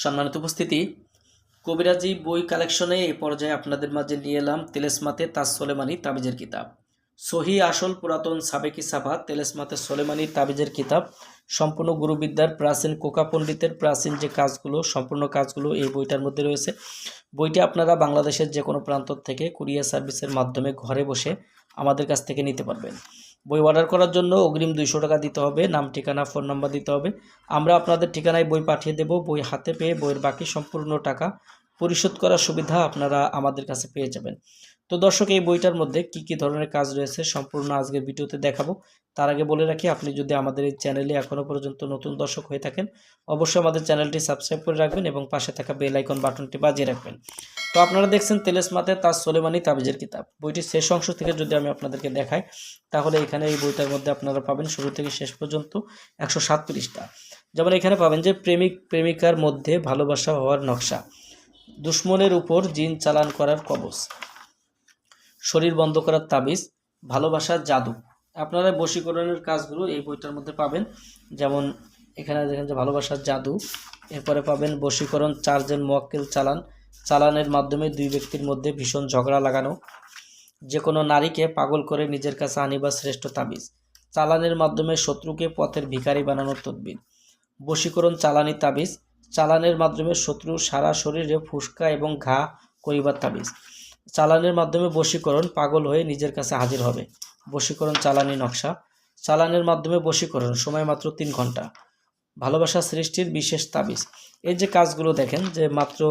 সম্মানিত উপস্থিতি, কবিরাজি বই কালেকশনে এই পর্যায়ে আপনাদের মাঝে নিয়ে এলাম তেলেসমাতে তাজ সোলেমানি তাবিজের কিতাব। সহি আসল পুরাতন সাবেকি সাফা তেলেসমাতে সোলেমানি তাবিজের কিতাব। সম্পূর্ণ গুরুবিদ্যার প্রাচীন কোকা পণ্ডিতের প্রাচীন যে কাজগুলো, সম্পূর্ণ কাজগুলো এই বইটার মধ্যে রয়েছে। বইটি আপনারা বাংলাদেশের যে কোনো প্রান্ত থেকে কুরিয়ার সার্ভিসের মাধ্যমে ঘরে বসে আমাদের কাছ থেকে নিতে পারবেন। বই অর্ডার করার জন্য অগ্রিম 200 টাকা দিতে হবে, নাম ঠিকানা ফোন নাম্বার দিতে হবে। আমরা আপনাদের ঠিকানায় বই পাঠিয়ে দেব। বই হাতে পেয়ে বইয়ের বাকি সম্পূর্ণ টাকা পরিশোধ করার সুবিধা আপনারা আমাদের কাছে পেয়ে যাবেন। তো দর্শক, এই বইটার মধ্যে কি কি ধরনের কাজ রয়েছে সম্পূর্ণ আজকের ভিডিওতে দেখাবো। তার আগে বলে রাখি, আপনি যদি আমাদের এই চ্যানেলে এখনও পর্যন্ত নতুন দর্শক হয়ে থাকেন, অবশ্যই আমাদের চ্যানেলটি সাবস্ক্রাইব করে রাখবেন এবং পাশে থাকা বেল আইকন বাটনটি বাজিয়ে রাখবেন। তো আপনারা দেখছেন তেলেসমাতে তাজ সোলেমানি তাবিজের কিতাব। বইটির শেষ অংশ থেকে যদি আমি আপনাদেরকে দেখাই, তাহলে এখানে এই বইটার মধ্যে আপনারা পাবেন শুরু থেকে শেষ পর্যন্ত 107 পৃষ্ঠা। যেমন এখানে পাবেন যে প্রেমিক প্রেমিকার মধ্যে ভালোবাসা হওয়ার নকশা, দুশ্মনের উপর জিন চালান করার কবচ, শরীর বন্ধ করার তাবিজ, ভালোবাসার জাদু। আপনারা বশীকরণের কাজগুলো এই বইটার মধ্যে পাবেন। যেমন এখানে দেখেন যে ভালোবাসার জাদু, এরপরে পাবেন বশীকরণ, চারজন মোয়াক্কেল চালান, চালানের মাধ্যমে দুই ব্যক্তির মধ্যে ভীষণ ঝগড়া লাগানো, যে কোনো নারীকে পাগল করে নিজের কাছে আনিবার শ্রেষ্ঠ তাবিজ, চালানের মাধ্যমে শত্রুকে পথের ভিখারি বানানোর তদবির, বশীকরণ চালানি তাবিজ, চালানের মাধ্যমে শত্রু সারা শরীরে ফুসকা এবং ঘা করিবার তাবিজ, চালানের মাধ্যমে বশীকরণ, পাগল হয়ে নিজের কাছে হাজির হবে, বশীকরণ চালানি নকশা, চালানের মাধ্যমে বশীকরণ, সময় মাত্র 3 ঘন্টা, ভালোবাসা সৃষ্টির বিশেষ তাবিজ। এই যে কাজগুলো দেখেন যে মাত্র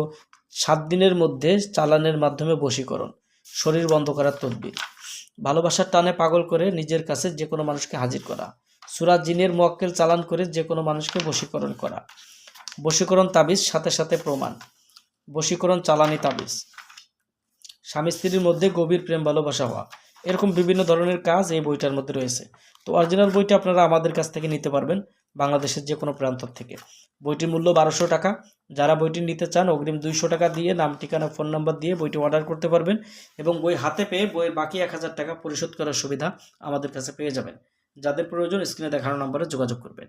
7 দিনের মধ্যে চালানের মাধ্যমে বশীকরণ, শরীর বন্ধ করার তদবির, ভালোবাসার টানে পাগল করে নিজের কাছে যে কোনো মানুষকে হাজির করা, সূরা জিনের মোয়াক্কেল চালান করে যে কোনো মানুষকে বশীকরণ করা, বশীকরণ তাবিজ সাথে সাথে প্রমাণ, বশীকরণ চালানি তাবিজ, স্বামী স্ত্রীর মধ্যে গভীর প্রেম ভালোবাসা হওয়া। এরকম বিভিন্ন ধরনের কাজ এই বইটার মধ্যে রয়েছে। তো অরিজিনাল বইটা আপনারা আমাদের কাছ থেকে নিতে পারবেন বাংলাদেশের যে কোনো প্রান্ত থেকে। বইটির মূল্য 1200 টাকা। যারা বইটি নিতে চান অগ্রিম 200 টাকা দিয়ে নাম ঠিকানা ফোন নাম্বার দিয়ে বইটি অর্ডার করতে পারবেন এবং বই হাতে পেয়ে বইয়ের বাকি 1000 টাকা পরিশোধ করার সুবিধা আমাদের কাছে পেয়ে যাবেন। যাদের প্রয়োজন স্ক্রিনে দেখানো নম্বরে যোগাযোগ করবেন।